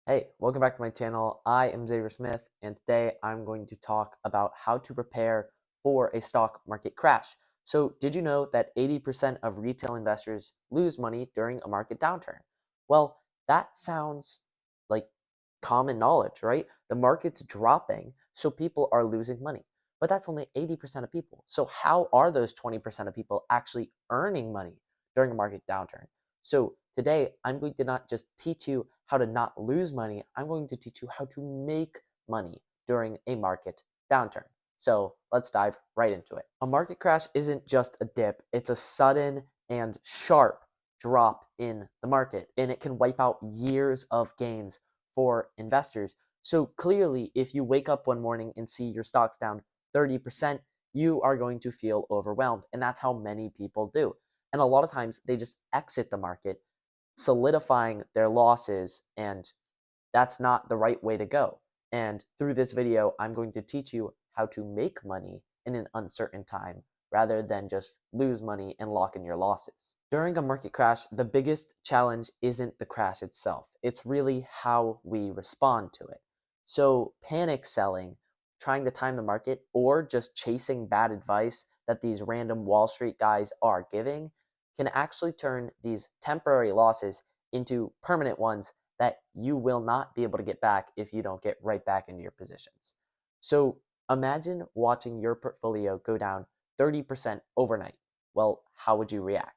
Hey, welcome back to my channel. I am Xavier Smith, and today I'm going to talk about how to prepare for a stock market crash. So, did you know that 80% of retail investors lose money during a market downturn? Well, that sounds like common knowledge, right? The market's dropping, so people are losing money. But that's only 80% of people. So, how are those 20% of people actually earning money during a market downturn? So, today I'm going to not just teach you how to not lose money, I'm going to teach you how to make money during a market downturn. So, let's dive right into it. A market crash isn't just a dip, it's a sudden and sharp drop in the market, and it can wipe out years of gains for investors. So clearly, if you wake up one morning and see your stocks down 30%, you are going to feel overwhelmed. And that's how many people do. And a lot of times they just exit the market, solidifying their losses. And that's not the right way to go. And through this video, I'm going to teach you how to make money in an uncertain time rather than just lose money and lock in your losses. During a market crash, the biggest challenge isn't the crash itself. It's really how we respond to it. So, panic selling, trying to time the market, or just chasing bad advice that these random Wall Street guys are giving can actually turn these temporary losses into permanent ones that you will not be able to get back if you don't get right back into your positions. So imagine watching your portfolio go down 30% overnight. Well, how would you react?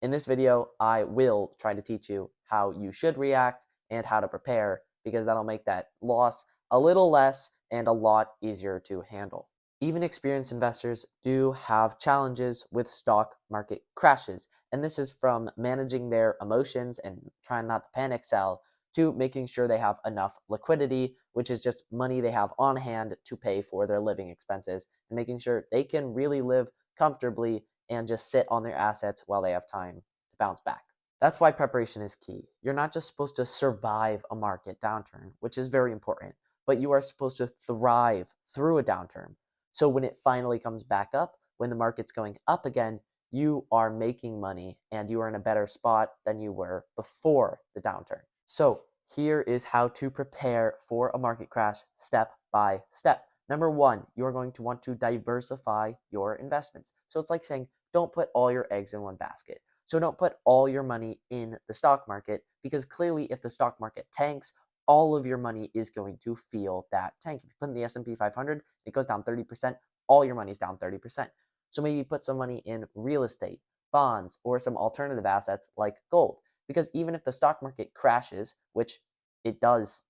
In this video, I will try to teach you how you should react and how to prepare because that'll make that loss a little less and a lot easier to handle. Even experienced investors do have challenges with stock market crashes, and this is from managing their emotions and trying not to panic sell to making sure they have enough liquidity, which is just money they have on hand to pay for their living expenses, and making sure they can really live comfortably and just sit on their assets while they have time to bounce back. That's why preparation is key. You're not just supposed to survive a market downturn, which is very important, but you are supposed to thrive through a downturn. So when it finally comes back up, when the market's going up again, you are making money and you are in a better spot than you were before the downturn. So here is how to prepare for a market crash step by step. Number one, you're going to want to diversify your investments. So it's like saying, don't put all your eggs in one basket. So don't put all your money in the stock market because clearly if the stock market tanks, all of your money is going to feel that tank. If you put in the S&P 500, it goes down 30%, all your money is down 30%. So maybe put some money in real estate, bonds, or some alternative assets like gold. Because even if the stock market crashes, which it does,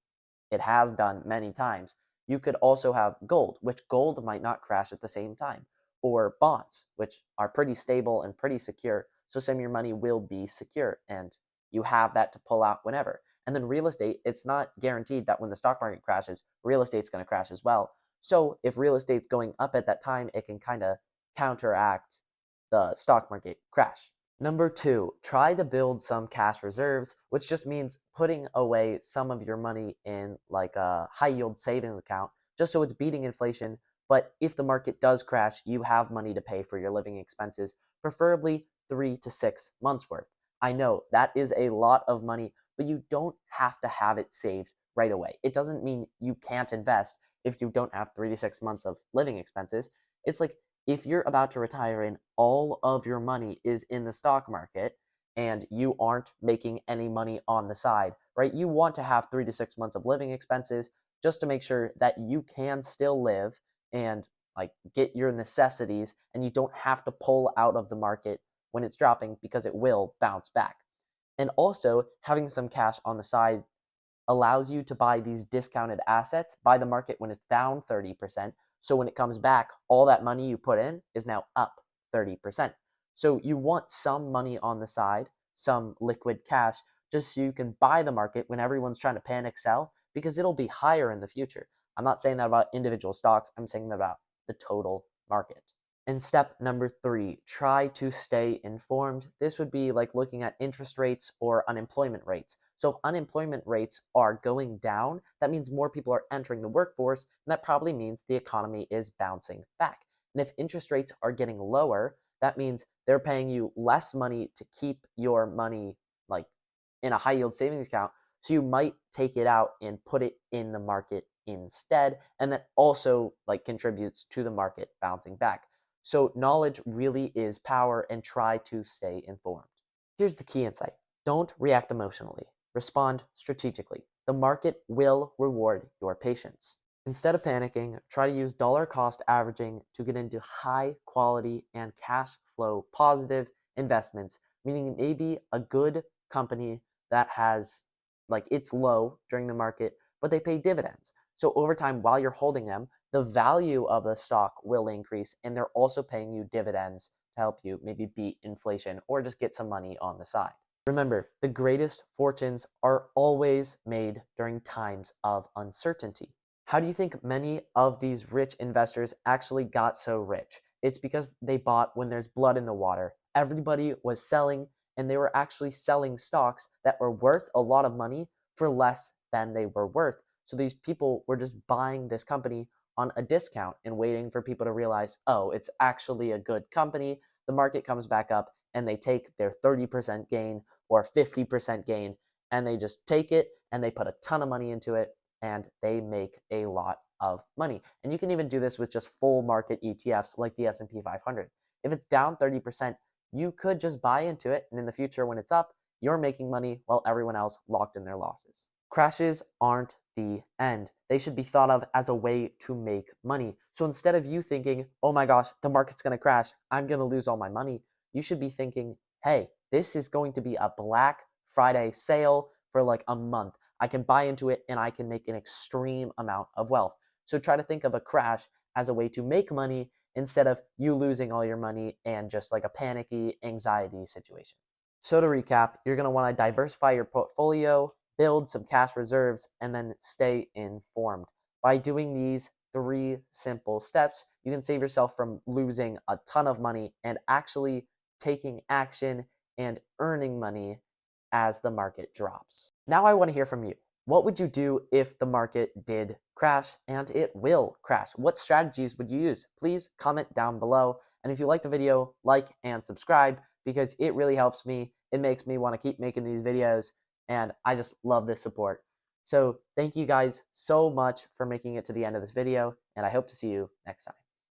it has done many times, you could also have gold, which gold might not crash at the same time, or bonds, which are pretty stable and pretty secure. So some of your money will be secure and you have that to pull out whenever. And then real estate, it's not guaranteed that when the stock market crashes, real estate's going to crash as well. So if real estate's going up at that time, it can kind of counteract the stock market crash. Number two, try to build some cash reserves, which just means putting away some of your money in like a high yield savings account, just so it's beating inflation. But if the market does crash, you have money to pay for your living expenses, preferably 3 to 6 months worth. I know that is a lot of money, but you don't have to have it saved right away. It doesn't mean you can't invest if you don't have 3 to 6 months of living expenses. It's like if you're about to retire and all of your money is in the stock market and you aren't making any money on the side, right? You want to have 3 to 6 months of living expenses just to make sure that you can still live and like get your necessities and you don't have to pull out of the market when it's dropping because it will bounce back. And also, having some cash on the side allows you to buy these discounted assets, buy the market when it's down 30%. So when it comes back, all that money you put in is now up 30%. So you want some money on the side, some liquid cash, just so you can buy the market when everyone's trying to panic sell because it'll be higher in the future. I'm not saying that about individual stocks, I'm saying that about the total market. And step number three, try to stay informed. This would be like looking at interest rates or unemployment rates. So if unemployment rates are going down, that means more people are entering the workforce, and that probably means the economy is bouncing back. And if interest rates are getting lower, that means they're paying you less money to keep your money like in a high yield savings account. So you might take it out and put it in the market instead, and that also like contributes to the market bouncing back. So knowledge really is power, and try to stay informed. Here's the key insight. Don't react emotionally. Respond strategically. The market will reward your patience. Instead of panicking, try to use dollar cost averaging to get into high quality and cash flow positive investments, meaning maybe a good company that has like it's low during the market, but they pay dividends. So over time, while you're holding them, the value of the stock will increase, and they're also paying you dividends to help you maybe beat inflation or just get some money on the side. Remember, the greatest fortunes are always made during times of uncertainty. How do you think many of these rich investors actually got so rich? It's because they bought when there's blood in the water. Everybody was selling, and they were actually selling stocks that were worth a lot of money for less than they were worth. So these people were just buying this company on a discount and waiting for people to realize, oh, it's actually a good company. The market comes back up, and they take their 30% gain or 50% gain, and they just take it and they put a ton of money into it, and they make a lot of money. And you can even do this with just full market ETFs like the S&P 500. If it's down 30%, you could just buy into it, and in the future when it's up, you're making money while everyone else locked in their losses. Crashes aren't the end. They should be thought of as a way to make money. So instead of you thinking, oh my gosh, the market's going to crash, I'm going to lose all my money, you should be thinking, hey, this is going to be a Black Friday sale for like a month. I can buy into it and I can make an extreme amount of wealth. So try to think of a crash as a way to make money instead of you losing all your money and just like a panicky anxiety situation. So to recap, you're going to want to diversify your portfolio, build some cash reserves, and then stay informed. By doing these 3 simple steps, you can save yourself from losing a ton of money and actually taking action and earning money as the market drops. Now I want to hear from you. What would you do if the market did crash, and it will crash? What strategies would you use? Please comment down below. And if you like the video, like and subscribe, because it really helps me. It makes me want to keep making these videos, and I just love this support. So thank you guys so much for making it to the end of this video, and I hope to see you next time.